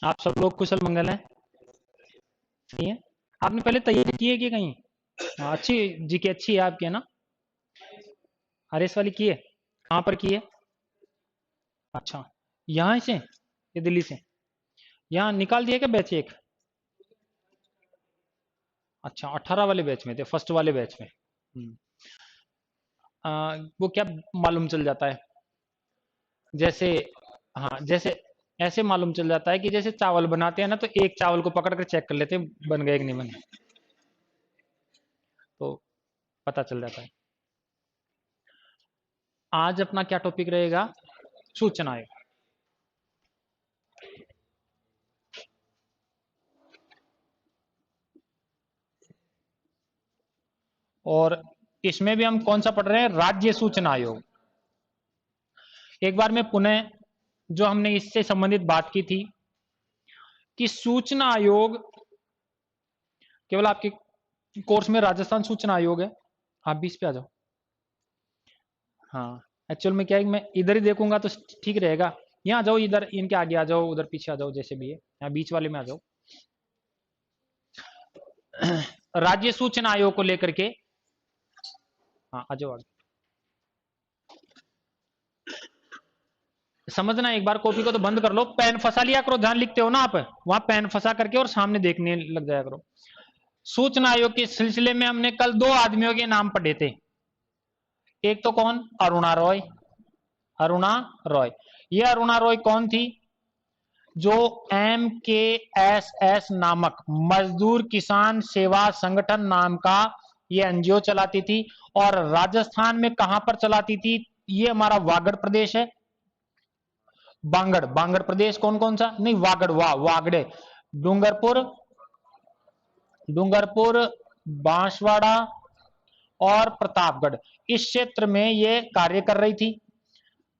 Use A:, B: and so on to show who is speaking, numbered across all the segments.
A: आप सब लोग कुशल मंगल हैं? सही है। आपने पहले तैयारी की है कि कहीं? हाँ, अच्छी जीके अच्छी है आपकी, है ना? आरएस वाली की है? कहाँ पर की है? अच्छा, यहाँ से या दिल्ली से? यहाँ निकाल दिया क्या बैच एक? अच्छा, 18 वाले बैच में थे, फर्स्ट वाले बैच में। वो क्या मालूम चल जाता है? जैसे, हाँ, जैसे ऐसे मालूम चल जाता है कि जैसे चावल बनाते हैं ना, तो एक चावल को पकड़ कर चेक कर लेते हैं बन गए कि नहीं बने, तो पता चल जाता है। आज अपना क्या टॉपिक रहेगा? सूचना आयोग। और इसमें भी हम कौन सा पढ़ रहे हैं? राज्य सूचना आयोग। एक बार मैं पुनः, जो हमने इससे संबंधित बात की थी कि सूचना आयोग केवल आपके कोर्स में राजस्थान सूचना आयोग है। आप भी इस पे आ जाओ। हाँ, एक्चुअल में क्या है, मैं इधर ही देखूंगा तो ठीक रहेगा। यहाँ आ जाओ, इधर इनके आगे आ जाओ, उधर पीछे आ जाओ, जैसे भी है, यहाँ बीच वाले में आ जाओ। राज्य सूचना आयोग को लेकर के, हाँ आ जाओ, समझना एक बार। कॉपी को तो बंद कर लो, पेन फंसा लिया करो, जहां लिखते हो ना आप, वहां पेन फंसा करके और सामने देखने लग जाया करो। सूचना आयोग के सिलसिले में हमने कल दो आदमियों के नाम पढ़े थे। एक तो कौन? अरुणा रॉय। अरुणा रॉय। ये अरुणा रॉय कौन थी? जो MKSS नामक मजदूर किसान सेवा संगठन नाम का ये एनजीओ चलाती थी। और राजस्थान में कहां पर चलाती थी? ये हमारा वागड़ प्रदेश है। बांगड़, बांगड़ प्रदेश कौन कौन सा? नहीं, वागड़, वागड़े, डूंगरपुर, डूंगरपुर, बांसवाड़ा और प्रतापगढ़, इस क्षेत्र में ये कार्य कर रही थी।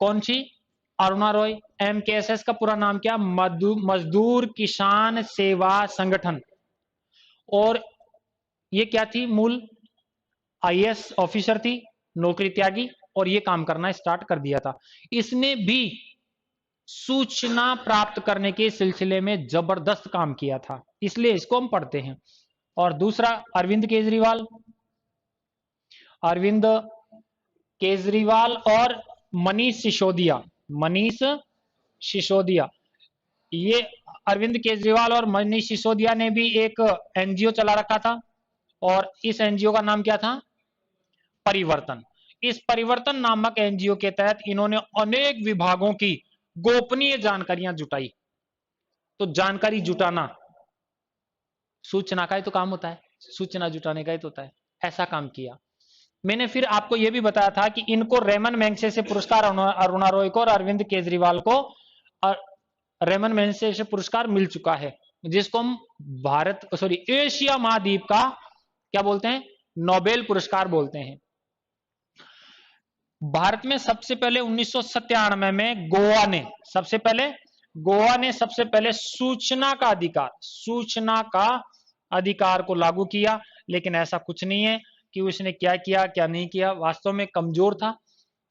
A: कौन सी? अरुणा रॉय। MKSS का पूरा नाम क्या? मजदूर किसान सेवा संगठन। और ये क्या थी? मूल IAS ऑफिसर थी, नौकरी त्यागी, और ये काम करना स्टार्ट कर दिया था। इसने भी सूचना प्राप्त करने के सिलसिले में जबरदस्त काम किया था, इसलिए इसको हम पढ़ते हैं। और दूसरा, अरविंद केजरीवाल। अरविंद केजरीवाल और मनीष सिसोदिया। मनीष सिसोदिया, ये अरविंद केजरीवाल और मनीष सिसोदिया ने भी एक एनजीओ चला रखा था। और इस एनजीओ का नाम क्या था? परिवर्तन। इस परिवर्तन नामक एनजीओ के तहत इन्होंने अनेक विभागों की गोपनीय जानकारियां जुटाई। तो जानकारी जुटाना सूचना का ही तो काम होता है, सूचना जुटाने का ही तो होता है। ऐसा काम किया। मैंने फिर आपको यह भी बताया था कि इनको रेमन मैग्सेसे पुरस्कार, अरुणा रॉय को और अरविंद केजरीवाल को रेमन मैग्सेसे पुरस्कार मिल चुका है, जिसको हम भारत, सॉरी, एशिया महाद्वीप का क्या बोलते हैं? नोबेल पुरस्कार बोलते हैं। भारत में सबसे पहले 1997 में गोवा ने सबसे पहले सूचना का अधिकार को लागू किया। लेकिन ऐसा कुछ नहीं है कि उसने क्या किया क्या नहीं किया, वास्तव में कमजोर था।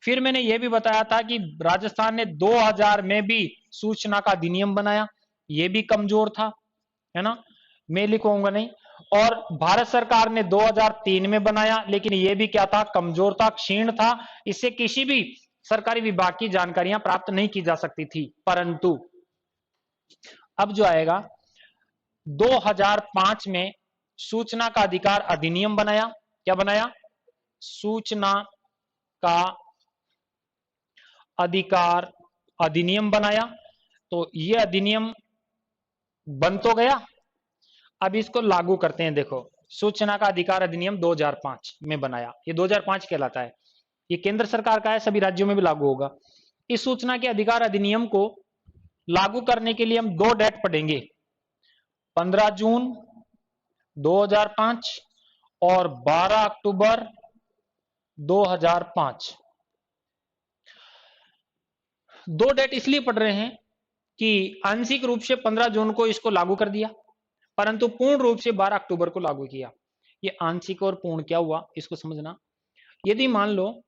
A: फिर मैंने यह भी बताया था कि राजस्थान ने 2000 में भी सूचना का अधिनियम बनाया, यह भी कमजोर था, है ना? मैं लिखूंगा नहीं। और भारत सरकार ने 2003 में बनाया, लेकिन यह भी क्या था? कमजोर था, क्षीण था। इससे किसी भी सरकारी विभाग की जानकारियां प्राप्त नहीं की जा सकती थी। परंतु अब जो आएगा, 2005 में सूचना का अधिकार अधिनियम बनाया। क्या बनाया? सूचना का अधिकार अधिनियम बनाया। तो यह अधिनियम बन तो गया, अब इसको लागू करते हैं। देखो, सूचना का अधिकार अधिनियम 2005 में बनाया, ये 2005 कहलाता है। ये केंद्र सरकार का है, सभी राज्यों में भी लागू होगा। इस सूचना के अधिकार अधिनियम को लागू करने के लिए हम दो डेट पढ़ेंगे, 15 जून 2005 और 12 अक्टूबर 2005। दो डेट इसलिए पढ़ रहे हैं कि आंशिक रूप से 15 जून को इसको लागू कर दिया, परंतु पूर्ण रूप से 12 अक्टूबर को लागू किया। ये आंशिक और पूर्ण क्या हुआ, इसको समझना। यदि मान लो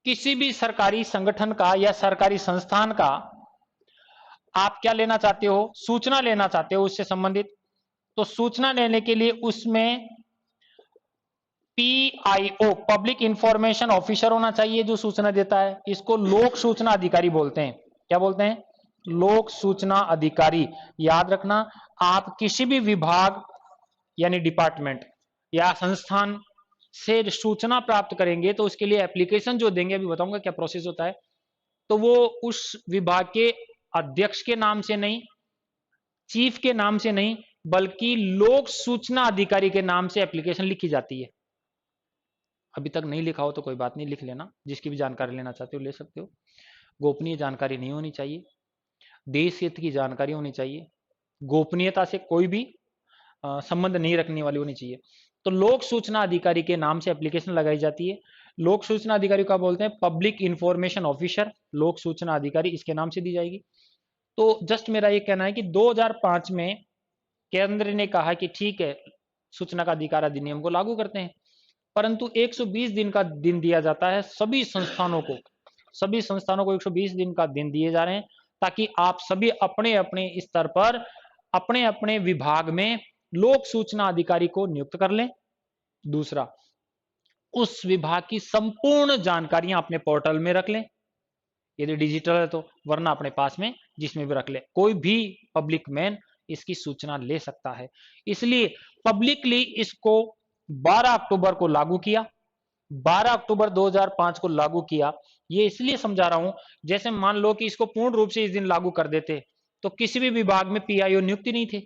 A: किसी भी सरकारी संगठन का या सरकारी संस्थान का आप क्या लेना चाहते हो, सूचना लेना चाहते हो उससे संबंधित। तो सूचना लेने के लिए उसमें पीआईओ, पब्लिक इंफॉर्मेशन ऑफिसर होना चाहिए जो सूचना देता है। इसको लोक सूचना अधिकारी बोलते हैं। क्या बोलते हैं? लोक सूचना अधिकारी। याद रखना, आप किसी भी विभाग यानी डिपार्टमेंट या संस्थान से सूचना प्राप्त करेंगे तो उसके लिए एप्लीकेशन जो देंगे, अभी बताऊंगा क्या प्रोसेस होता है, तो वो उस विभाग के अध्यक्ष के नाम से नहीं, चीफ के नाम से नहीं, बल्कि लोक सूचना अधिकारी के नाम से एप्लीकेशन लिखी जाती है। अभी तक नहीं लिखा हो तो कोई बात नहीं, लिख लेना। जिसकी भी जानकारी लेना चाहते हो ले सकते हो। गोपनीय जानकारी नहीं होनी चाहिए, देश हित की जानकारी होनी चाहिए, गोपनीयता से कोई भी संबंध नहीं रखने वाली होनी चाहिए। तो लोक सूचना अधिकारी के नाम से एप्लीकेशन लगाई जाती है। लोक सूचना अधिकारी का बोलते हैं पब्लिक इंफॉर्मेशन ऑफिसर, लोक सूचना अधिकारी इसके नाम से दी जाएगी। तो जस्ट मेरा ये कहना है कि 2005 में केंद्र ने कहा कि ठीक है, सूचना का अधिकार अधिनियम को लागू करते हैं, परंतु 120 दिन का दिन दिया जाता है सभी संस्थानों को। सभी संस्थानों को 120 दिन का दिन दिए जा रहे हैं ताकि आप सभी अपने अपने स्तर पर अपने अपने विभाग में लोक सूचना अधिकारी को नियुक्त कर लें। दूसरा, उस विभाग की संपूर्ण जानकारियां अपने पोर्टल में रख लें, यदि डिजिटल है तो, वरना अपने पास में जिसमें भी रख ले। कोई भी पब्लिक मैन इसकी सूचना ले सकता है। इसलिए पब्लिकली इसको 12 अक्टूबर को लागू किया। 12 अक्टूबर 2005 को लागू किया। ये इसलिए समझा रहा हूं, जैसे मान लो कि इसको पूर्ण रूप से इस दिन लागू कर देते तो किसी भी विभाग में पीआईओ नियुक्त नहीं थे,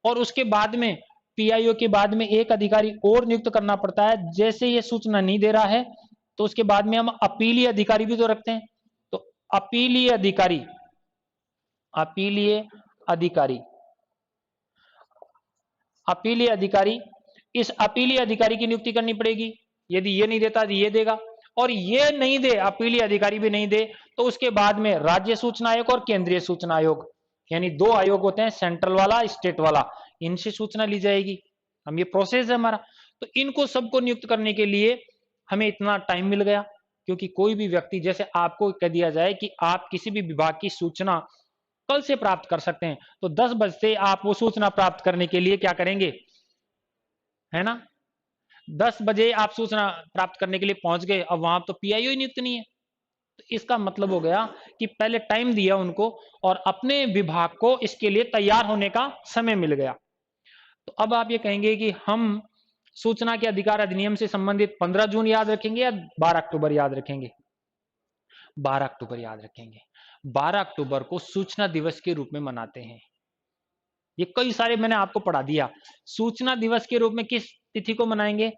A: और उसके बाद में पीआईओ के बाद में एक अधिकारी और नियुक्त करना पड़ता है। जैसे ये सूचना नहीं दे रहा है तो उसके बाद में हम अपीलीय अधिकारी भी तो रखते हैं। तो अपीलीय अधिकारी, अपीलीय अधिकारी, अपीलीय अधिकारी, इस अपीलीय अधिकारी की नियुक्ति करनी पड़ेगी। यदि ये नहीं देता तो ये देगा, और ये नहीं दे, अपीलीय अधिकारी भी नहीं दे, तो उसके बाद में राज्य सूचना आयोग और केंद्रीय सूचना आयोग, यानी दो आयोग होते हैं, सेंट्रल वाला स्टेट वाला, इनसे सूचना ली जाएगी। हम ये प्रोसेस है हमारा। तो इनको सबको नियुक्त करने के लिए हमें इतना टाइम मिल गया, क्योंकि कोई भी व्यक्ति, जैसे आपको कह दिया जाए कि आप किसी भी विभाग की सूचना कल से प्राप्त कर सकते हैं, तो 10 बजे आप वो सूचना प्राप्त करने के लिए क्या करेंगे, है ना? 10 बजे आप सूचना प्राप्त करने के लिए पहुंच गए, अब वहां तो पीआईओ ही नियुक्त नहीं है। तो इसका मतलब हो गया कि पहले टाइम दिया उनको और अपने विभाग को इसके लिए तैयार होने का समय मिल गया। तो अब आप ये कहेंगे कि हम सूचना के अधिकार अधिनियम से संबंधित 15 जून याद रखेंगे या 12 अक्टूबर याद रखेंगे? 12 अक्टूबर याद रखेंगे। 12 अक्टूबर को सूचना दिवस के रूप में मनाते हैं। ये कई सारे मैंने आपको पढ़ा दिया। सूचना दिवस के रूप में किस तिथि को मनाएंगे?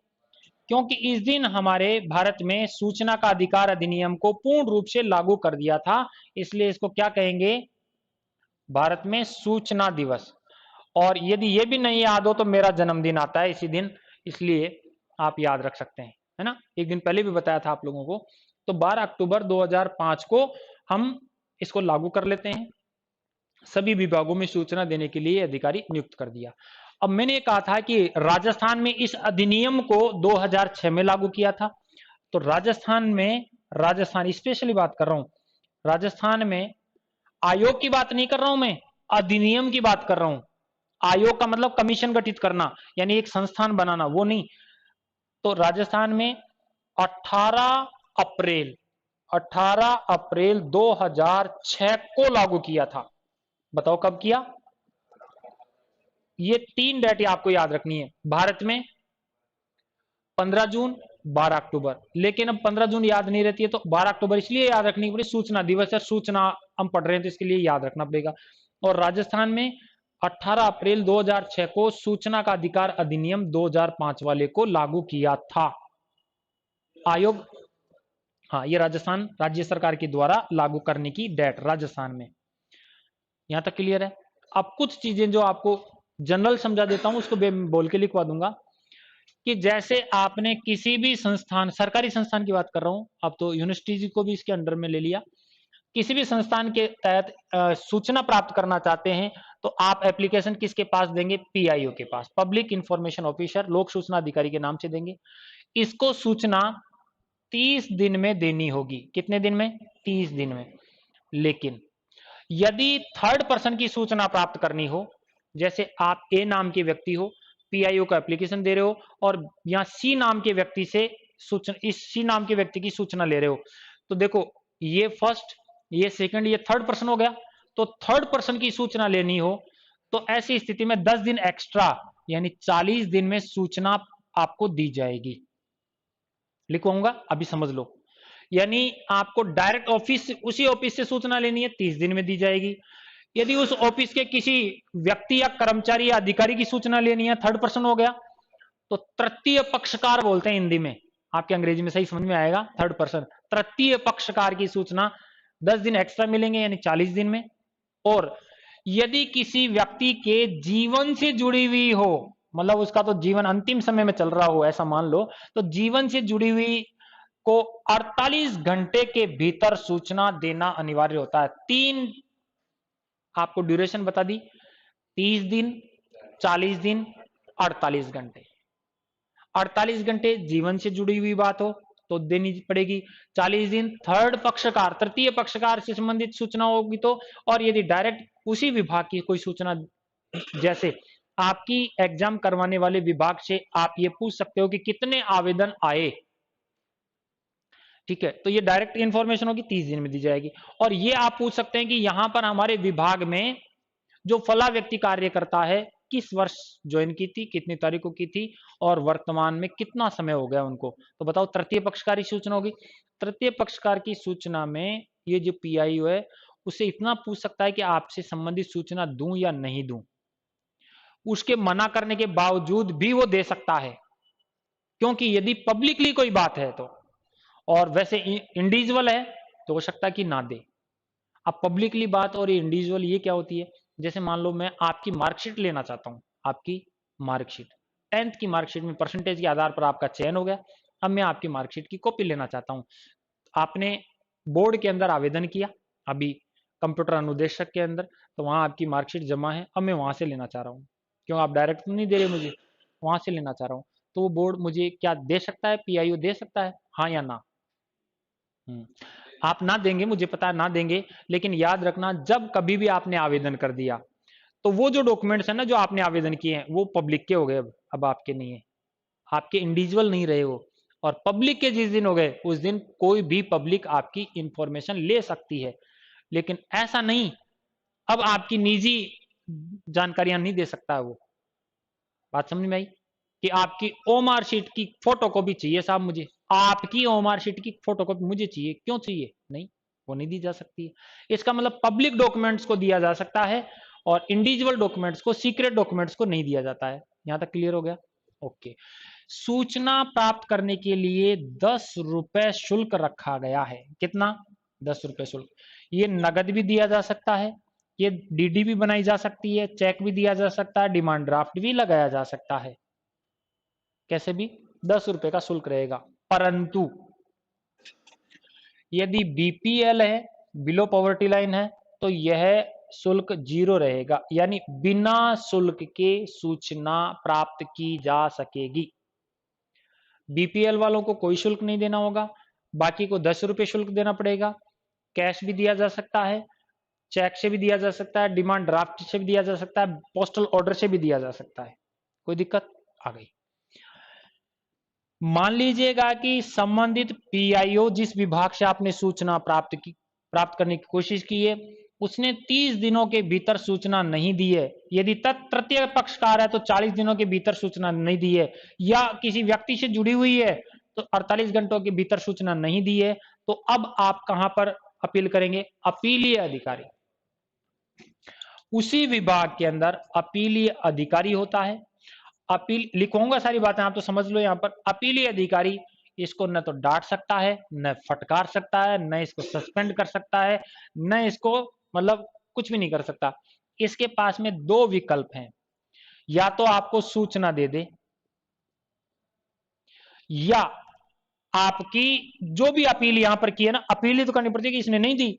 A: क्योंकि इस दिन हमारे भारत में सूचना का अधिकार अधिनियम को पूर्ण रूप से लागू कर दिया था, इसलिए इसको क्या कहेंगे? भारत में सूचना दिवस। और यदि ये भी नहीं याद हो तो मेरा जन्मदिन आता है इसी दिन, इसलिए आप याद रख सकते हैं, है ना? एक दिन पहले भी बताया था आप लोगों को। तो 12 अक्टूबर 2005 को हम इसको लागू कर लेते हैं। सभी विभागों में सूचना देने के लिए अधिकारी नियुक्त कर दिया। अब मैंने कहा था कि राजस्थान में इस अधिनियम को 2006 में लागू किया था। तो राजस्थान में, राजस्थान स्पेशली बात कर रहा हूं, राजस्थान में आयोग की बात नहीं कर रहा हूं मैं, अधिनियम की बात कर रहा हूं। आयोग का मतलब कमीशन गठित करना, यानी एक संस्थान बनाना, वो नहीं। तो राजस्थान में 18 अप्रैल 18 अप्रैल 2006 को लागू किया था। बताओ कब किया? ये 3 डेट आपको याद रखनी है। भारत में 15 जून, 12 अक्टूबर। लेकिन अब 15 जून याद नहीं रहती है तो 12 अक्टूबर इसलिए याद रखनी पड़ेगी, सूचना दिवस है, सूचना हम पढ़ रहे हैं तो इसके लिए याद रखना पड़ेगा। और राजस्थान में 18 अप्रैल 2006 को सूचना का अधिकार अधिनियम 2005 वाले को लागू किया था आयोग। हाँ, ये राजस्थान राज्य सरकार के द्वारा लागू करने की डेट राजस्थान में। यहां तक क्लियर है? अब कुछ चीजें जो आपको जनरल समझा देता हूं, उसको बोल के लिखवा दूंगा कि जैसे आपने किसी भी संस्थान, सरकारी संस्थान की बात कर रहा हूं, अब तो यूनिवर्सिटी को भी इसके अंडर में ले लिया, किसी भी संस्थान के तहत सूचना प्राप्त करना चाहते हैं तो आप एप्लीकेशन किसके पास देंगे? पीआईओ के पास, पब्लिक इंफॉर्मेशन ऑफिसर, लोक सूचना अधिकारी के नाम से देंगे। इसको सूचना 30 दिन में देनी होगी। कितने दिन में? 30 दिन में। लेकिन यदि थर्ड पर्सन की सूचना प्राप्त करनी हो, जैसे आप ए नाम के व्यक्ति हो, पीआईओ का एप्लीकेशन दे रहे हो और यहां सी नाम के व्यक्ति से सूचना, इस सी नाम के व्यक्ति की सूचना ले रहे हो, तो देखो ये फर्स्ट, ये सेकंड, ये थर्ड पर्सन हो गया। तो थर्ड पर्सन की सूचना लेनी हो तो ऐसी स्थिति में 10 दिन एक्स्ट्रा यानी 40 दिन में सूचना आपको दी जाएगी। लिखूंगा, अभी समझ लो। यानी आपको डायरेक्ट ऑफिस, उसी ऑफिस से सूचना लेनी है, 30 दिन में दी जाएगी। यदि उस ऑफिस के किसी व्यक्ति या कर्मचारी या अधिकारी की सूचना लेनी है, थर्ड पर्सन हो गया, तो तृतीय पक्षकार बोलते हैं हिंदी में, आपके अंग्रेजी में सही समझ में आएगा, थर्ड पर्सन, तृतीय पक्षकार की सूचना 10 दिन एक्स्ट्रा मिलेंगे यानी 40 दिन में। और यदि किसी व्यक्ति के जीवन से जुड़ी हुई हो, मतलब उसका तो जीवन अंतिम समय में चल रहा हो ऐसा मान लो, तो जीवन से जुड़ी हुई को 48 घंटे के भीतर सूचना देना अनिवार्य होता है। 3 आपको ड्यूरेशन बता दी, 30 दिन, 40 दिन, 48 घंटे। 48 घंटे जीवन से जुड़ी हुई बात हो तो देनी पड़ेगी, 40 दिन थर्ड पक्षकार, तृतीय पक्षकार से संबंधित सूचना होगी तो, और यदि डायरेक्ट उसी विभाग की कोई सूचना, जैसे आपकी एग्जाम करवाने वाले विभाग से आप ये पूछ सकते हो कि कितने आवेदन आए, ठीक है, तो ये डायरेक्ट इंफॉर्मेशन होगी, 30 दिन में दी जाएगी। और ये आप पूछ सकते हैं कि यहां पर हमारे विभाग में जो फला व्यक्ति कार्य करता है, किस वर्ष ज्वाइन की थी, कितनी तारीख को की थी और वर्तमान में कितना समय हो गया उनको, तो बताओ तृतीय पक्षकार की सूचना होगी। तृतीय पक्षकार की सूचना में ये जो पीआईओ है उससे इतना पूछ सकता है कि आपसे संबंधित सूचना दूं या नहीं दूं, उसके मना करने के बावजूद भी वो दे सकता है, क्योंकि यदि पब्लिकली कोई बात है तो, और वैसे इंडिविजुअल है तो हो सकता है कि ना दे। अब पब्लिकली बात और इंडिविजुअल ये क्या होती है, जैसे मान लो मैं आपकी मार्कशीट लेना चाहता हूं, आपकी मार्कशीट 10th की मार्कशीट में परसेंटेज के आधार पर आपका चयन हो गया, अब मैं आपकी मार्कशीट की कॉपी लेना चाहता हूं। आपने बोर्ड के अंदर आवेदन किया अभी कंप्यूटर अनुदेशक के अंदर, तो वहां आपकी मार्कशीट जमा है, अब मैं वहां से लेना चाह रहा हूँ, क्यों आप डायरेक्ट नहीं दे रहे मुझे, वहां से लेना चाह रहा हूँ, तो वो बोर्ड मुझे क्या दे सकता है, पीआईओ दे सकता है, हाँ या ना? आप ना देंगे, मुझे पता है ना देंगे, लेकिन याद रखना जब कभी भी आपने आवेदन कर दिया तो वो जो डॉक्यूमेंट्स है ना जो आपने आवेदन किए हैं वो पब्लिक के हो गए, अब आपके नहीं है, आपके इंडिविजुअल नहीं रहे हो। और पब्लिक के जिस दिन हो गए उस दिन कोई भी पब्लिक आपकी इंफॉर्मेशन ले सकती है, लेकिन ऐसा नहीं अब आपकी निजी जानकारियां नहीं दे सकता है वो। बात समझ में आई कि आपकी ओमार शीट की फोटो कॉपी चाहिए साहब, मुझे आपकी ओमार शीट की फोटो कॉपी मुझे चाहिए, क्यों चाहिए, नहीं, वो नहीं दी जा सकती है। इसका मतलब पब्लिक डॉक्यूमेंट्स को दिया जा सकता है और इंडिविजुअल डॉक्यूमेंट्स को, सीक्रेट डॉक्यूमेंट्स को नहीं दिया जाता है। यहां तक क्लियर हो गया? ओके। सूचना प्राप्त करने के लिए 10 रुपए शुल्क रखा गया है। कितना? 10 रुपए शुल्क। ये नगद भी दिया जा सकता है, ये डीडी भी बनाई जा सकती है, चेक भी दिया जा सकता है, डिमांड ड्राफ्ट भी लगाया जा सकता है, कैसे भी 10 रुपए का शुल्क रहेगा। परंतु यदि बीपीएल है, बिलो पॉवर्टी लाइन है, तो यह शुल्क 0 रहेगा, यानी बिना शुल्क के सूचना प्राप्त की जा सकेगी। बीपीएल वालों को कोई शुल्क नहीं देना होगा, बाकी को 10 रुपए शुल्क देना पड़ेगा। कैश भी दिया जा सकता है, चेक से भी दिया जा सकता है, डिमांड ड्राफ्ट से भी दिया जा सकता है, पोस्टल ऑर्डर से भी दिया जा सकता है। कोई दिक्कत आ गई? मान लीजिएगा कि संबंधित पीआईओ जिस विभाग से आपने सूचना प्राप्त करने की कोशिश की है उसने 30 दिनों के भीतर सूचना नहीं दी है, यदि तृतीय पक्षकार है तो 40 दिनों के भीतर सूचना नहीं दी है, या किसी व्यक्ति से जुड़ी हुई है तो 48 घंटों के भीतर सूचना नहीं दी है, तो अब आप कहां पर अपील करेंगे? अपीलीय अधिकारी। उसी विभाग के अंदर अपीलीय अधिकारी होता है। अपील लिखूंगा सारी बातें, आप तो समझ लो। यहां पर अपीलीय अधिकारी इसको न तो डांट सकता है, न फटकार सकता है, न इसको सस्पेंड कर सकता है, न इसको मतलब कुछ भी नहीं कर सकता। इसके पास में 2 विकल्प हैं, या तो आपको सूचना दे दे, या आपकी जो भी अपील यहां पर की है ना, अपील ही तो करनी पड़ती है कि इसने नहीं दी,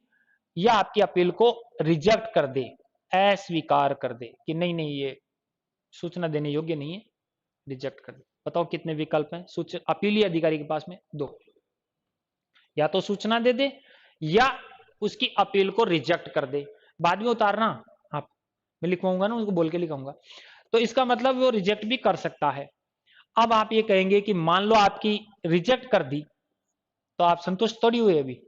A: या आपकी अपील को रिजेक्ट कर दे, अस्वीकार कर दे कि नहीं नहीं ये सूचना देने योग्य नहीं है, रिजेक्ट कर दे। बताओ कितने विकल्प हैं अपीलीय अधिकारी के पास में? 2। या तो सूचना दे दे या उसकी अपील को रिजेक्ट कर दे। बाद में उतारना आप, मैं लिखवाऊंगा ना, उनको बोल के लिखाऊंगा। तो इसका मतलब वो रिजेक्ट भी कर सकता है। अब आप ये कहेंगे कि मान लो आपकी रिजेक्ट कर दी, तो आप संतुष्ट थोड़ी हुए अभी।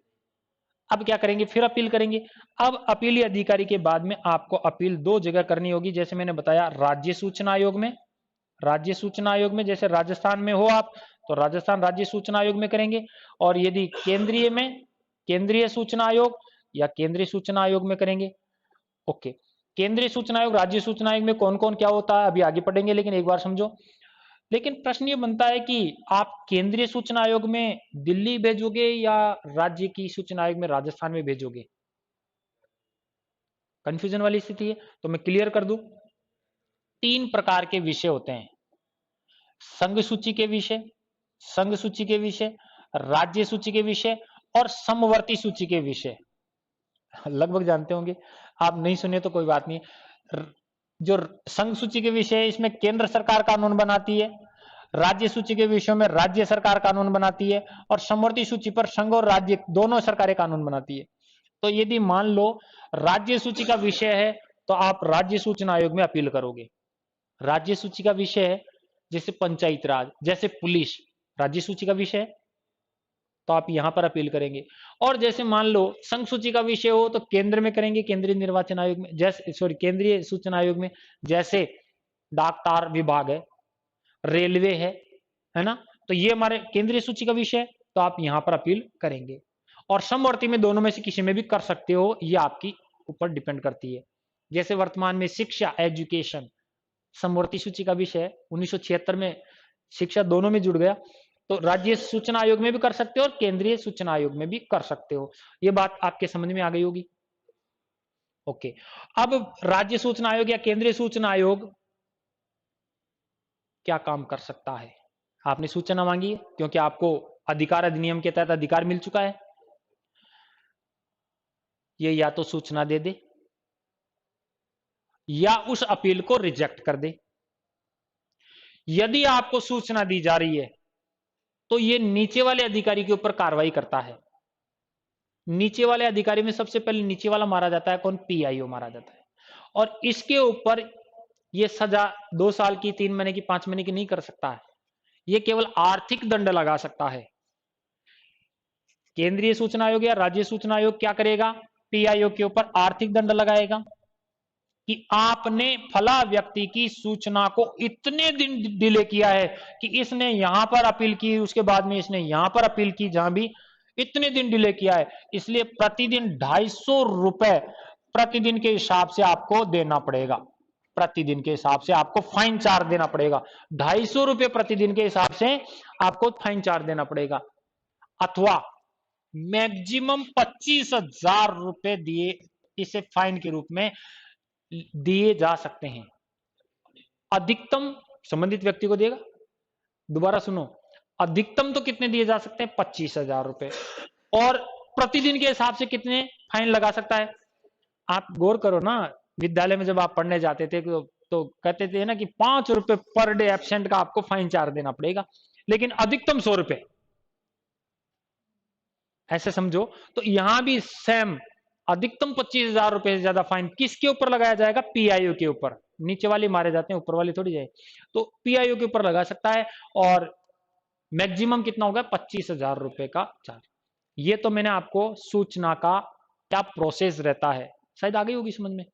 A: अब क्या करेंगे, फिर अपील करेंगे। अब अपीली अधिकारी के बाद में आपको अपील दो जगह करनी होगी, जैसे मैंने बताया राज्य सूचना आयोग में। राज्य सूचना आयोग में, जैसे राजस्थान में हो आप तो राजस्थान राज्य सूचना आयोग में करेंगे, और यदि केंद्रीय में केंद्रीय सूचना आयोग या केंद्रीय सूचना आयोग में करेंगे। ओके, केंद्रीय सूचना आयोग राज्य सूचना आयोग में कौन कौन क्या होता है अभी आगे पढ़ेंगे, लेकिन एक बार समझो। लेकिन प्रश्न ये बनता है कि आप केंद्रीय सूचना आयोग में दिल्ली भेजोगे या राज्य की सूचना आयोग में राजस्थान में भेजोगे? कंफ्यूजन वाली स्थिति है, तो मैं क्लियर कर दूं। तीन प्रकार के विषय होते हैं, संघ सूची के विषय, संघ सूची के विषय, राज्य सूची के विषय और समवर्ती सूची के विषय। लगभग जानते होंगे, आप नहीं सुने तो कोई बात नहीं। जो संघ सूची के विषय है, इसमें केंद्र सरकार कानून बनाती है। राज्य सूची के विषयों में राज्य सरकार कानून बनाती है, और समवर्ती सूची पर संघ और राज्य दोनों सरकारें कानून बनाती है। तो यदि मान लो राज्य सूची का विषय है, तो आप राज्य सूचना आयोग में अपील करोगे। राज्य सूची का विषय है, जैसे पंचायत राज, जैसे पुलिस, राज्य सूची का विषय है, तो आप यहां पर अपील करेंगे। और जैसे मान लो संघ सूची का विषय हो, तो केंद्र में करेंगे, केंद्रीय निर्वाचन आयोग में, जैसे सॉरी केंद्रीय सूचना आयोग में, जैसे डाक तार विभाग है, रेलवे है ना, तो ये हमारे केंद्रीय सूची का विषय है, तो आप यहां पर अपील करेंगे। और समवर्ती में दोनों में से किसी में भी कर सकते हो, ये आपकी ऊपर डिपेंड करती है। जैसे वर्तमान में शिक्षा, एजुकेशन समवर्ती सूची का विषय है, 1976 में शिक्षा दोनों में जुड़ गया, तो राज्य सूचना आयोग में भी कर सकते हो और केंद्रीय सूचना आयोग में भी कर सकते हो। ये बात आपके समझ में आ गई होगी। ओके, अब राज्य सूचना आयोग या केंद्रीय सूचना आयोग क्या काम कर सकता है? आपने सूचना मांगी है, क्योंकि आपको अधिकार अधिनियम के तहत अधिकार मिल चुका है। ये या तो सूचना दे दे या उस अपील को रिजेक्ट कर दे। यदि आपको सूचना दी जा रही है, तो ये नीचे वाले अधिकारी के ऊपर कार्रवाई करता है। नीचे वाले अधिकारी में सबसे पहले नीचे वाला मारा जाता है, कौन? पीआईओ मारा जाता है। और इसके ऊपर ये सजा 2 साल की, 3 महीने की, 5 महीने की नहीं कर सकता है, ये केवल आर्थिक दंड लगा सकता है। केंद्रीय सूचना आयोग या राज्य सूचना आयोग क्या करेगा? पीआईओ के ऊपर आर्थिक दंड लगाएगा कि आपने फला व्यक्ति की सूचना को इतने दिन डिले किया है कि इसने यहां पर अपील की, उसके बाद में इसने यहां पर अपील की, जहां भी इतने दिन डिले किया है, इसलिए प्रतिदिन 250 रुपए प्रतिदिन के हिसाब से आपको देना पड़ेगा। प्रतिदिन के हिसाब से आपको फाइन चार्ज देना पड़ेगा। 250 रुपए प्रतिदिन के हिसाब से आपको फाइन चार्ज देना पड़ेगा। अथवा मैक्सिमम 25,000 रुपए दिए, इसे फाइन के रूप में दिए जा सकते हैं। अधिकतम संबंधित व्यक्ति को देगा। दोबारा सुनो, अधिकतम तो कितने दिए जा सकते हैं? 25,000 रुपए। और प्रतिदिन के हिसाब से कितने फाइन लगा सकता है? आप गौर करो ना, विद्यालय में जब आप पढ़ने जाते थे तो कहते थे ना कि 5 रुपए पर डे एब्सेंट का आपको फाइन चार्ज देना पड़ेगा, लेकिन अधिकतम 100 रुपए, ऐसे समझो। तो यहां भी सेम, अधिकतम 25,000 रुपए से ज्यादा फाइन किसके ऊपर लगाया जाएगा? पीआईओ के ऊपर। नीचे वाले मारे जाते हैं, ऊपर वाले थोड़ी जाए। तो पीआईओ के ऊपर लगा सकता है, और मैक्सिमम कितना होगा? 25,000 रुपए का चार्ज। ये तो मैंने आपको सूचना का क्या प्रोसेस रहता है, शायद आ गई होगी समझ में।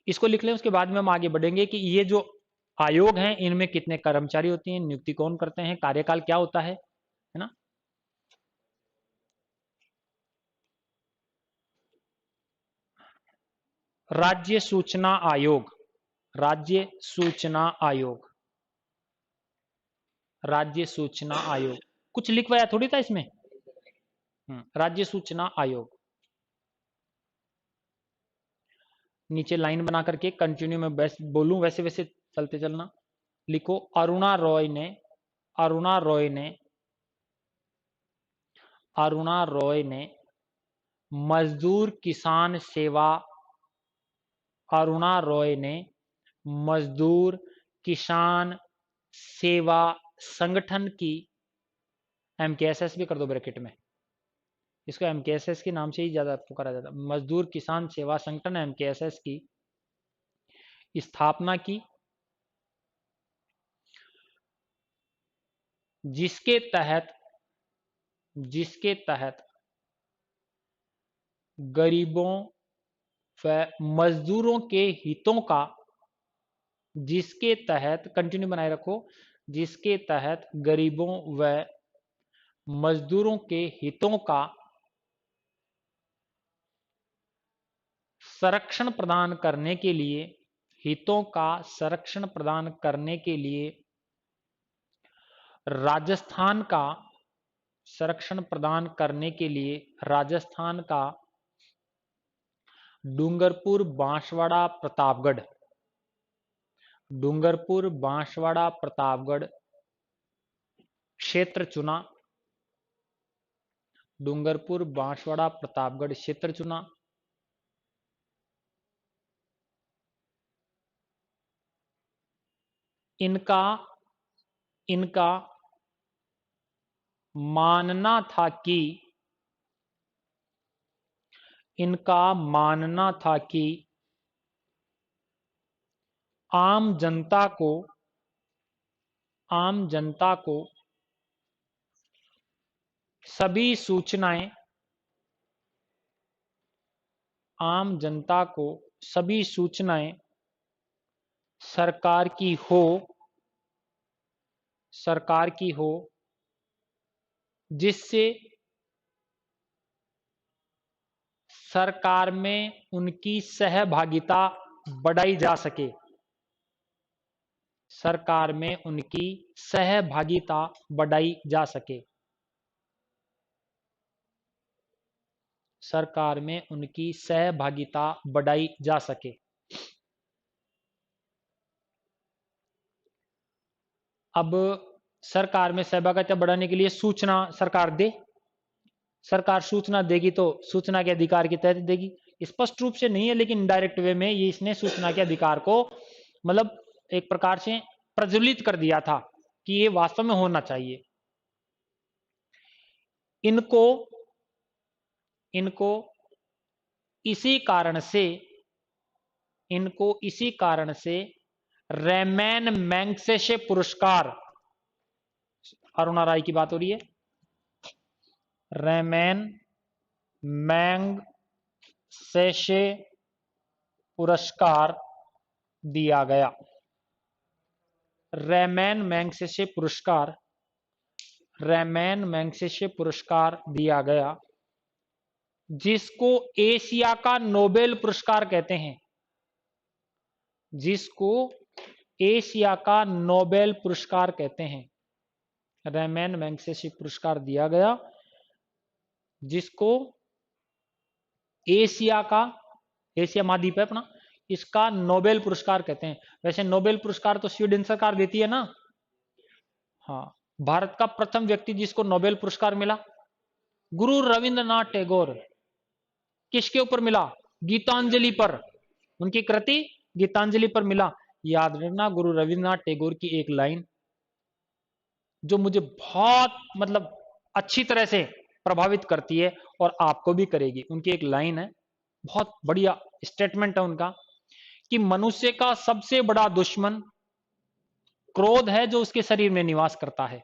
A: इसको लिख लें, उसके बाद में हम आगे बढ़ेंगे कि ये जो आयोग हैं, इनमें कितने कर्मचारी होते हैं, नियुक्ति कौन करते हैं, कार्यकाल क्या होता है ना। राज्य सूचना आयोग, राज्य सूचना आयोग, राज्य सूचना आयोग, कुछ लिखवाया थोड़ी था इसमें। राज्य सूचना आयोग, नीचे लाइन बना करके कंटिन्यू में बस बोलूं वैसे वैसे चलते चलना। लिखो, अरुणा रॉय ने, अरुणा रॉय ने, अरुणा रॉय ने मजदूर किसान सेवा, अरुणा रॉय ने मजदूर किसान सेवा संगठन की, एमकेएसएस भी कर दो ब्रैकेट में, इसको एमकेएसएस के नाम से ही ज्यादा पुकारा जाता है। मजदूर किसान सेवा संगठन एमकेएसएस की स्थापना की, जिसके तहत गरीबों व मजदूरों के हितों का, जिसके तहत कंटिन्यू बनाए रखो, जिसके तहत गरीबों व मजदूरों के हितों का संरक्षण प्रदान करने के लिए, हितों का संरक्षण प्रदान करने के लिए राजस्थान का संरक्षण प्रदान करने के लिए राजस्थान का डूंगरपुर बांसवाड़ा प्रतापगढ़, डूंगरपुर बांसवाड़ा प्रतापगढ़ क्षेत्र चुना, डूंगरपुर बांसवाड़ा प्रतापगढ़ क्षेत्र चुना। इनका मानना था कि आम जनता को सभी सूचनाएं सरकार की हो जिससे सरकार में उनकी सहभागिता बढ़ाई जा सके, सरकार में उनकी सहभागिता बढ़ाई जा सके, सरकार में उनकी सहभागिता बढ़ाई जा सके। अब सरकार में सहभागिता बढ़ाने के लिए सूचना सरकार दे, सरकार सूचना देगी तो सूचना के अधिकार के तहत देगी। स्पष्ट रूप से नहीं है लेकिन इनडायरेक्ट वे में ये इसने सूचना के अधिकार को मतलब एक प्रकार से प्रज्वलित कर दिया था कि ये वास्तव में होना चाहिए। इनको इसी कारण से रैमैन मैग्सेसे पुरस्कार, अरुणा राय की बात हो रही है, रैमैन मैग्सेसे पुरस्कार दिया गया। रैमैन मैग्सेसे पुरस्कार दिया गया, जिसको एशिया का नोबेल पुरस्कार कहते हैं, जिसको एशिया का नोबेल पुरस्कार कहते हैं। रैमैन मैग्सेसे पुरस्कार दिया गया जिसको एशिया महाद्वीप है अपना, इसका नोबेल पुरस्कार कहते हैं। वैसे नोबेल पुरस्कार तो स्वीडन सरकार देती है ना। हाँ, भारत का प्रथम व्यक्ति जिसको नोबेल पुरस्कार मिला गुरु रविंद्रनाथ टैगोर। किसके ऊपर मिला? गीतांजलि पर, उनकी कृति गीतांजलि पर मिला। याद रखना गुरु रविंद्रनाथ टैगोर की एक लाइन जो मुझे बहुत मतलब अच्छी तरह से प्रभावित करती है और आपको भी करेगी। उनकी एक लाइन है, बहुत बढ़िया स्टेटमेंट है उनका, कि मनुष्य का सबसे बड़ा दुश्मन क्रोध है जो उसके शरीर में निवास करता है।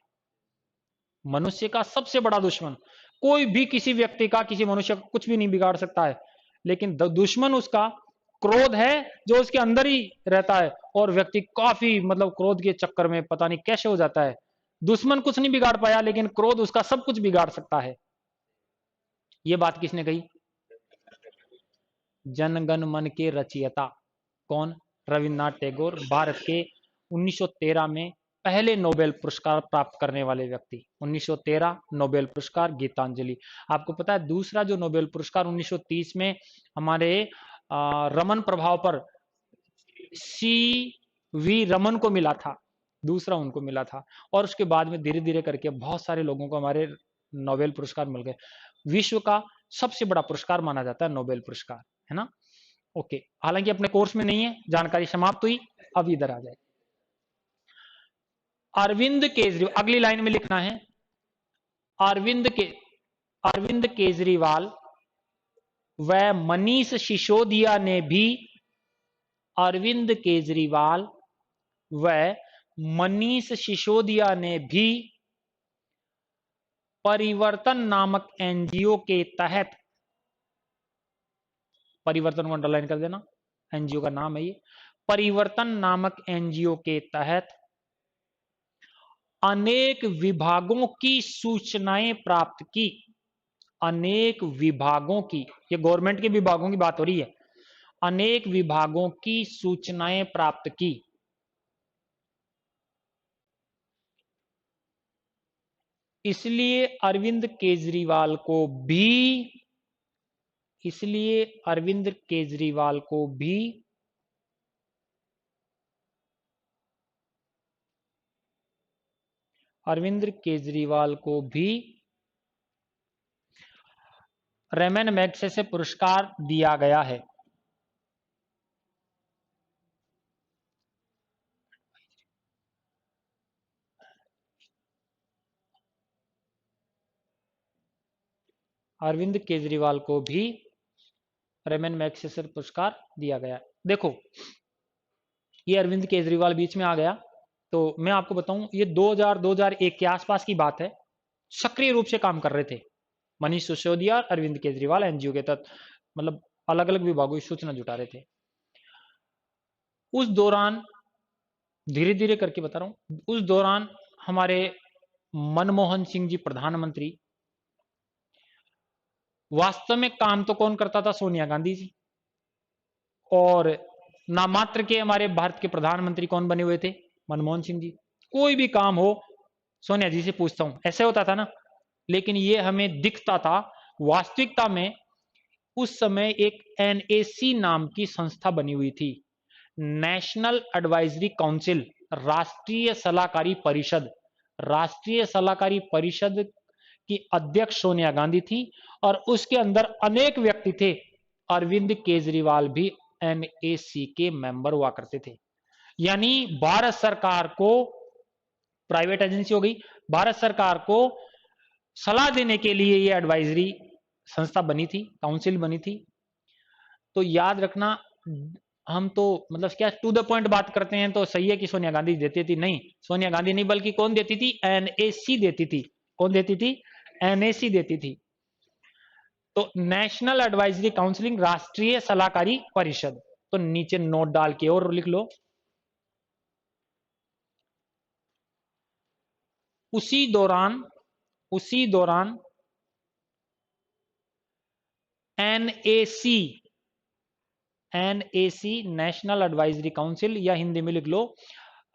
A: मनुष्य का सबसे बड़ा दुश्मन, कोई भी किसी व्यक्ति का, किसी मनुष्य का कुछ भी नहीं बिगाड़ सकता है, लेकिन दुश्मन उसका क्रोध है जो उसके अंदर ही रहता है। और व्यक्ति काफी मतलब क्रोध के चक्कर में पता नहीं कैसे हो जाता है। दुश्मन कुछ नहीं बिगाड़ पाया लेकिन क्रोध उसका सब कुछ बिगाड़ सकता है। यह बात किसने कही? जनगण मन के रचयिता कौन? रविन्द्रनाथ टैगोर, भारत के 1913 में पहले नोबेल पुरस्कार प्राप्त करने वाले व्यक्ति। 1913 नोबेल पुरस्कार गीतांजलि। आपको पता है दूसरा जो नोबेल पुरस्कार 1930 में हमारे रमन प्रभाव पर CV रमन को मिला था, दूसरा उनको मिला था। और उसके बाद में धीरे धीरे करके बहुत सारे लोगों को हमारे नोबेल पुरस्कार मिल गए। विश्व का सबसे बड़ा पुरस्कार माना जाता है नोबेल पुरस्कार, है ना। ओके, हालांकि अपने कोर्स में नहीं है, जानकारी समाप्त हुई। अब इधर आ जाए, अरविंद केजरीवाल, अगली लाइन में लिखना है अरविंद केजरीवाल व मनीष सिसोदिया ने भी अरविंद केजरीवाल व मनीष सिसोदिया ने भी परिवर्तन नामक एनजीओ के तहत, परिवर्तन को अंडरलाइन कर देना, एनजीओ का नाम है ये, परिवर्तन नामक एनजीओ के तहत अनेक विभागों की सूचनाएं प्राप्त की। अनेक विभागों की, ये गवर्नमेंट के विभागों की बात हो रही है, अनेक विभागों की सूचनाएं प्राप्त की। इसलिए अरविंद केजरीवाल को भी, इसलिए अरविंद केजरीवाल को भी अरविंद केजरीवाल को भी रेमन मैग्सेसे पुरस्कार दिया गया है। अरविंद केजरीवाल को भी रेमन मैग्सेसे पुरस्कार दिया गया है। देखो, ये अरविंद केजरीवाल बीच में आ गया, तो मैं आपको बताऊं, ये 2001 के आसपास की बात है। सक्रिय रूप से काम कर रहे थे मनीष सिसोदिया और अरविंद केजरीवाल एनजीओ के तहत, मतलब अलग अलग विभागों की सूचना जुटा रहे थे। उस दौरान, धीरे धीरे करके बता रहा हूं, उस दौरान हमारे मनमोहन सिंह जी प्रधानमंत्री, वास्तव में काम तो कौन करता था? सोनिया गांधी जी। और नामात्र के हमारे भारत के प्रधानमंत्री कौन बने हुए थे? मनमोहन सिंह जी। कोई भी काम हो सोनिया जी से पूछता हूं, ऐसे होता था ना। लेकिन ये हमें दिखता था, वास्तविकता में उस समय एक एनएसी नाम की संस्था बनी हुई थी, नेशनल एडवाइजरी काउंसिल, राष्ट्रीय सलाहकारी परिषद। राष्ट्रीय सलाहकारी परिषद की अध्यक्ष सोनिया गांधी थी और उसके अंदर अनेक व्यक्ति थे। अरविंद केजरीवाल भी एनएसी के मेंबर हुआ करते थे। यानी भारत सरकार को, प्राइवेट एजेंसी हो गई, भारत सरकार को सलाह देने के लिए ये एडवाइजरी संस्था बनी थी, काउंसिल बनी थी। तो याद रखना, हम तो मतलब क्या टू द पॉइंट बात करते हैं तो सही है कि सोनिया गांधी देती थी, नहीं, सोनिया गांधी नहीं, बल्कि कौन देती थी? एनएसी देती थी। कौन देती थी? एनएसी देती थी। तो नेशनल एडवाइजरी काउंसिलिंग, राष्ट्रीय सलाहकारी परिषद। तो नीचे नोट डाल के और लिख लो। उसी दौरान एनएसी, नेशनल एडवाइजरी काउंसिल, या हिंदी में लिख लो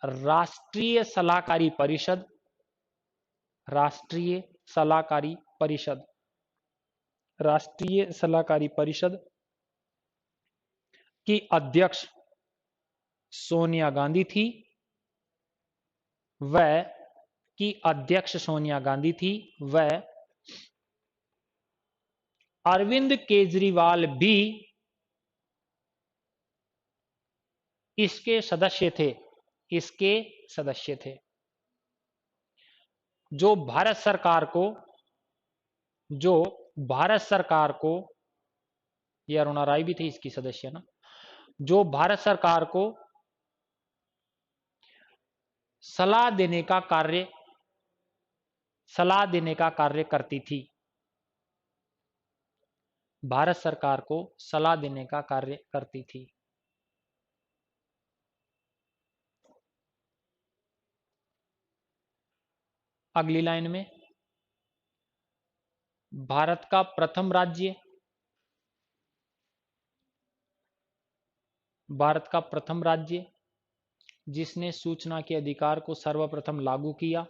A: राष्ट्रीय सलाहकारी परिषद, राष्ट्रीय सलाहकारी परिषद, राष्ट्रीय सलाहकारी परिषद की अध्यक्ष सोनिया गांधी थी। वह की अध्यक्ष सोनिया गांधी थी। वह अरविंद केजरीवाल भी इसके सदस्य थे, इसके सदस्य थे। जो भारत सरकार को, ये अरुणा राय भी थी इसकी सदस्य ना, जो भारत सरकार को सलाह देने का कार्य करती थी। भारत सरकार को सलाह देने का कार्य करती थी। अगली लाइन में, भारत का प्रथम राज्य जिसने सूचना के अधिकार को सर्वप्रथम लागू किया।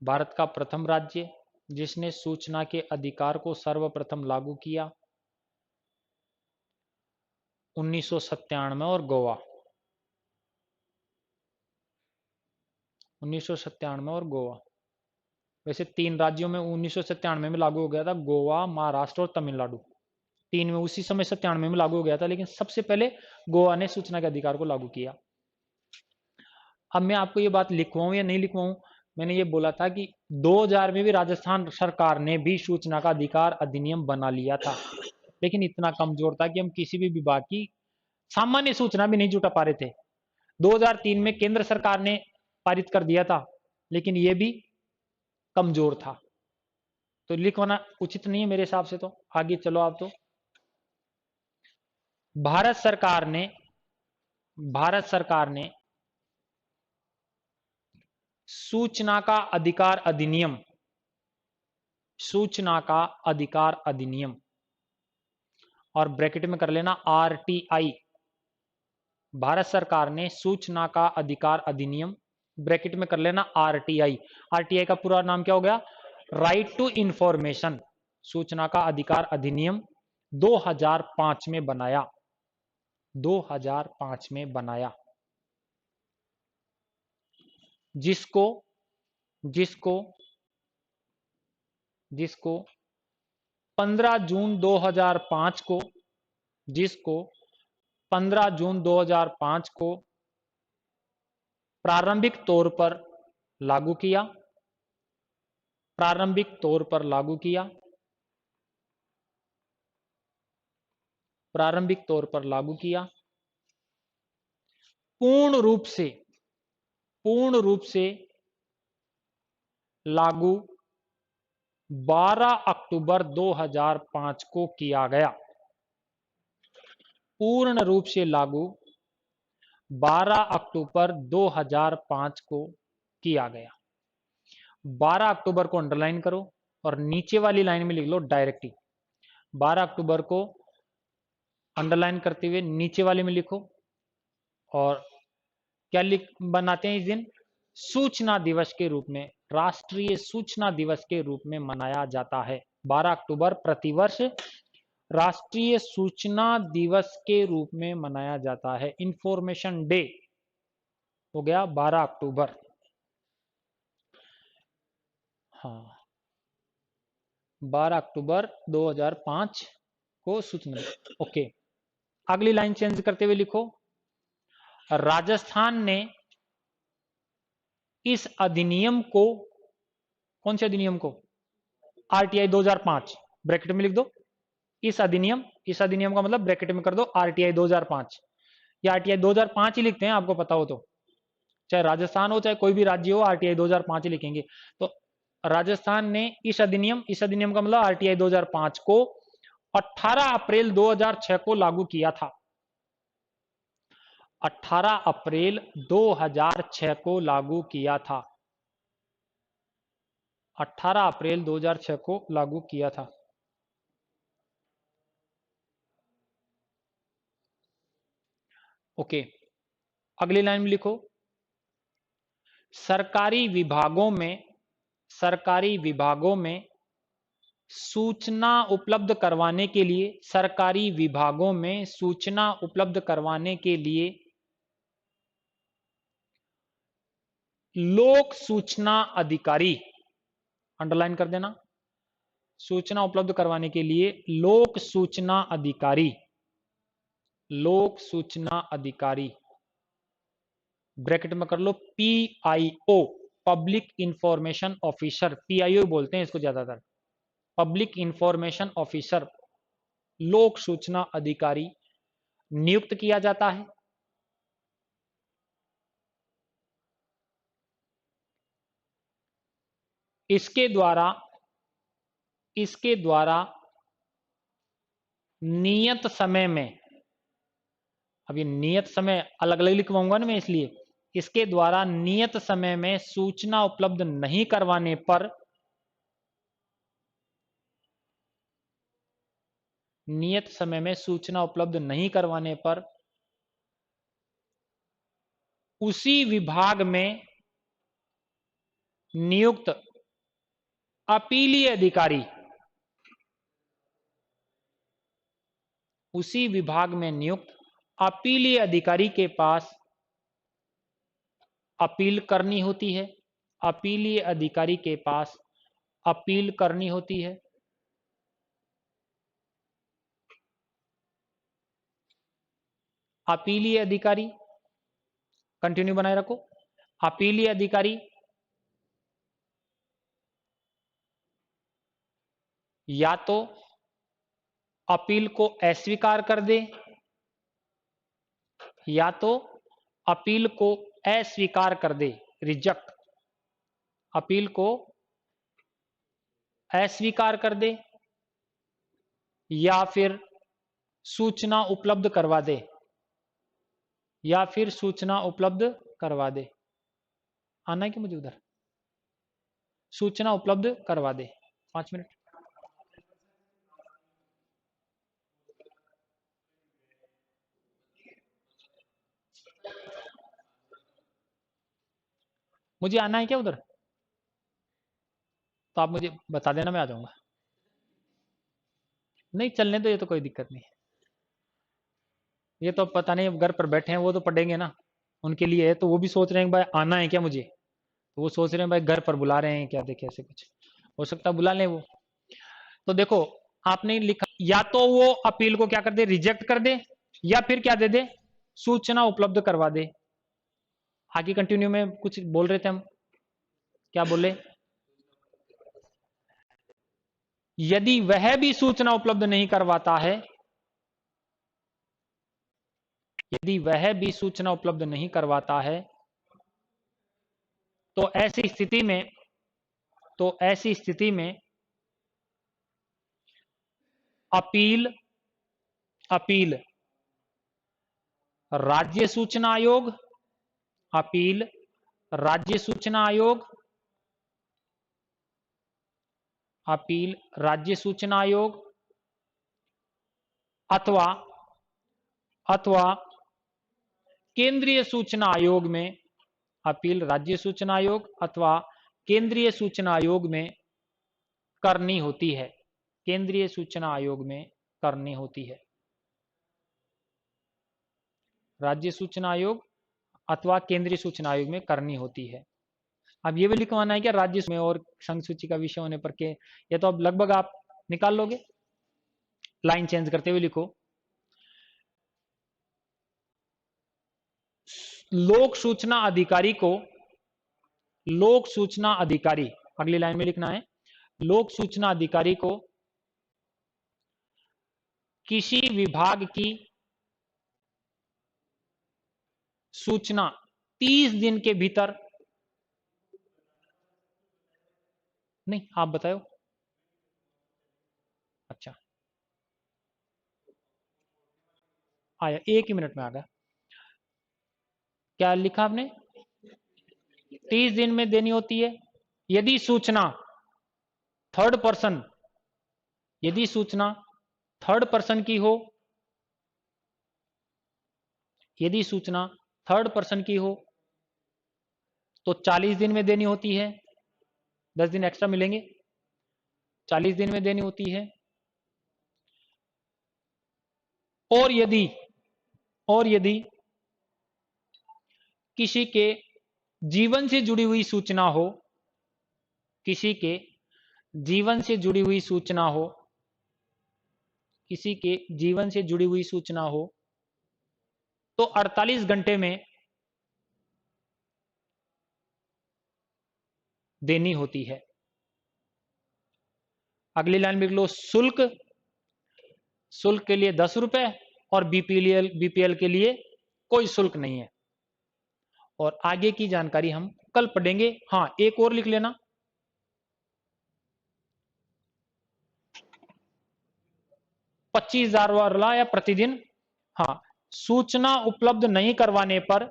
A: भारत का प्रथम राज्य जिसने सूचना के अधिकार को सर्वप्रथम लागू किया, 1997 और गोवा। 1997 और गोवा। वैसे 3 राज्यों में 1997 में लागू हो गया था, गोवा, महाराष्ट्र और तमिलनाडु। 3 में उसी समय 97 में लागू हो गया था, लेकिन सबसे पहले गोवा ने सूचना के अधिकार को लागू किया। अब मैं आपको ये बात लिखवाऊं या नहीं लिखवाऊं, मैंने ये बोला था कि 2000 में भी राजस्थान सरकार ने भी सूचना का अधिकार अधिनियम बना लिया था, लेकिन इतना कमजोर था कि हम किसी भी विभाग की सामान्य सूचना भी नहीं जुटा पा रहे थे। 2003 में केंद्र सरकार ने पारित कर दिया था, लेकिन ये भी कमजोर था, तो लिखवाना उचित नहीं है मेरे हिसाब से। तो आगे चलो आप। तो भारत सरकार ने सूचना का अधिकार अधिनियम, सूचना का अधिकार अधिनियम, और ब्रैकेट में कर लेना आरटीआई। भारत सरकार ने सूचना का अधिकार अधिनियम, ब्रैकेट में कर लेना आरटीआई। आरटीआई का पूरा नाम क्या हो गया? Right to information. सूचना का अधिकार अधिनियम 2005 में बनाया, 2005 में बनाया, जिसको जिसको जिसको 15 जून 2005 को जिसको 15 जून 2005 को प्रारंभिक तौर पर लागू किया, प्रारंभिक तौर पर लागू किया, प्रारंभिक तौर पर लागू किया, पूर्ण रूप से लागू 12 अक्टूबर 2005 को किया गया। पूर्ण रूप से लागू 12 अक्टूबर 2005 को किया गया। 12 अक्टूबर को अंडरलाइन करो और नीचे वाली लाइन में लिख लो डायरेक्टली। 12 अक्टूबर को अंडरलाइन करते हुए नीचे वाले में लिखो, और क्या लिख बनाते हैं इस दिन? सूचना दिवस के रूप में, राष्ट्रीय सूचना दिवस के रूप में मनाया जाता है। 12 अक्टूबर प्रतिवर्ष राष्ट्रीय सूचना दिवस के रूप में मनाया जाता है। इंफॉर्मेशन डे हो गया 12 अक्टूबर। हाँ, 12 अक्टूबर 2005 को सूचना। ओके, अगली लाइन चेंज करते हुए लिखो, राजस्थान ने इस अधिनियम को, कौन से अधिनियम को? आरटीआई 2005, ब्रैकेट में लिख दो इस अधिनियम, इस अधिनियम का मतलब ब्रैकेट में कर दो आरटीआई 2005, या आरटीआई 2005 ही लिखते हैं आपको पता हो तो, चाहे राजस्थान हो चाहे कोई भी राज्य हो, आरटीआई 2005 ही लिखेंगे। तो राजस्थान ने इस अधिनियम का मतलब आरटीआई 2005 को 18 अप्रैल 2006 को लागू किया था। 18 अप्रैल 2006 को लागू किया था। 18 अप्रैल 2006 को लागू किया था। ओके, अगली लाइन में लिखो, सरकारी विभागों में सूचना उपलब्ध करवाने के लिए, सरकारी विभागों में सूचना उपलब्ध करवाने के लिए लोक सूचना अधिकारी, अंडरलाइन कर देना, सूचना उपलब्ध करवाने के लिए लोक सूचना अधिकारी, लोक सूचना अधिकारी, ब्रैकेट में कर लो PIO, public information officer, PIO बोलते हैं इसको ज्यादातर, पब्लिक इंफॉर्मेशन ऑफिसर, लोक सूचना अधिकारी नियुक्त किया जाता है। इसके द्वारा नियत समय में, अब ये नियत समय अलग अलग लिखवाऊंगा ना मैं, इसलिए इसके द्वारा नियत समय में सूचना उपलब्ध नहीं करवाने पर, नियत समय में सूचना उपलब्ध नहीं करवाने पर उसी विभाग में नियुक्त अपीलीय अधिकारी, उसी विभाग में नियुक्त अपीलीय अधिकारी के पास अपील करनी होती है, अपीलीय अधिकारी के पास अपील करनी होती है। अपीलीय अधिकारी, कंटिन्यू बनाए रखो, अपीलीय अधिकारी या तो अपील को अस्वीकार कर दे, या तो अपील को अस्वीकार कर दे, रिजेक्ट, अपील को अस्वीकार कर दे, या फिर सूचना उपलब्ध करवा दे, या फिर सूचना उपलब्ध करवा दे। आना है कि मुझे उधर? सूचना उपलब्ध करवा दे। 5 मिनट। मुझे आना है क्या उधर? तो आप मुझे बता देना, मैं आ जाऊंगा। नहीं चलने तो, ये तो कोई दिक्कत नहीं है। ये तो पता नहीं घर पर बैठे हैं, वो तो पढ़ेंगे ना, उनके लिए है। तो वो भी सोच रहे हैं भाई आना है क्या मुझे, तो वो सोच रहे हैं भाई घर पर बुला रहे हैं क्या, देखे ऐसे कुछ हो सकता है, बुला लें वो। तो देखो आपने लिखा, या तो वो अपील को क्या कर दे, रिजेक्ट कर दे, या फिर क्या दे दे, सूचना उपलब्ध करवा दे। आगे कंटिन्यू में कुछ बोल रहे थे हम, क्या बोले? यदि वह भी सूचना उपलब्ध नहीं करवाता है, यदि वह भी सूचना उपलब्ध नहीं करवाता है, तो ऐसी स्थिति में, तो ऐसी स्थिति में अपील, अपील राज्य सूचना आयोग, अपील राज्य सूचना आयोग, अपील राज्य सूचना आयोग, अथवा अथवा केंद्रीय सूचना आयोग में, अपील राज्य सूचना आयोग अथवा केंद्रीय सूचना आयोग में करनी होती है, केंद्रीय सूचना आयोग में करनी होती है। राज्य सूचना आयोग अथवा केंद्रीय सूचना आयोग में करनी होती है। अब ये भी लिखवाना है क्या राज्य में और संघ सूची का विषय होने पर के, ये तो अब लगभग आप निकाल लोगे, लाइन चेंज करते हुए लिखो। लोक सूचना अधिकारी को, लोक सूचना अधिकारी, अगली लाइन में लिखना है, लोक सूचना अधिकारी को किसी विभाग की सूचना 30 दिन के भीतर, नहीं आप बताओ। अच्छा आया, 1 ही मिनट में आ गया। क्या लिखा आपने? 30 दिन में देनी होती है। यदि सूचना थर्ड पर्सन, यदि सूचना थर्ड पर्सन की हो, यदि सूचना थर्ड पर्सन की हो तो 40 दिन में देनी होती है, 10 दिन एक्स्ट्रा मिलेंगे, 40 दिन में देनी होती है। और यदि किसी के जीवन से जुड़ी हुई सूचना हो, किसी के जीवन से जुड़ी हुई सूचना हो, किसी के जीवन से जुड़ी हुई सूचना हो, तो 48 घंटे में देनी होती है। अगली लाइन में लिख लो, शुल्क, शुल्क के लिए 10 रुपए और बीपीएल के लिए कोई शुल्क नहीं है। और आगे की जानकारी हम कल पढ़ेंगे। हाँ एक और लिख लेना, 25,000 वाला या प्रतिदिन। हाँ सूचना उपलब्ध नहीं करवाने पर,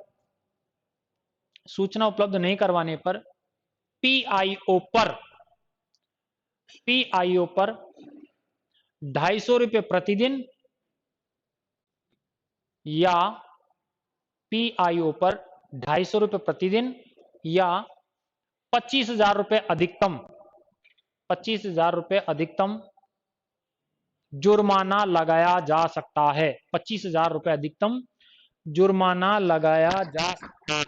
A: सूचना उपलब्ध नहीं करवाने पर पीआईओ पर, पीआईओ पर 250 रुपये प्रतिदिन, या पीआईओ पर 250 रुपये प्रतिदिन, या 25,000 रुपये अधिकतम, 25,000 रुपये अधिकतम जुर्माना लगाया जा सकता है। 25,000 रुपये अधिकतम जुर्माना लगाया जा सकता है।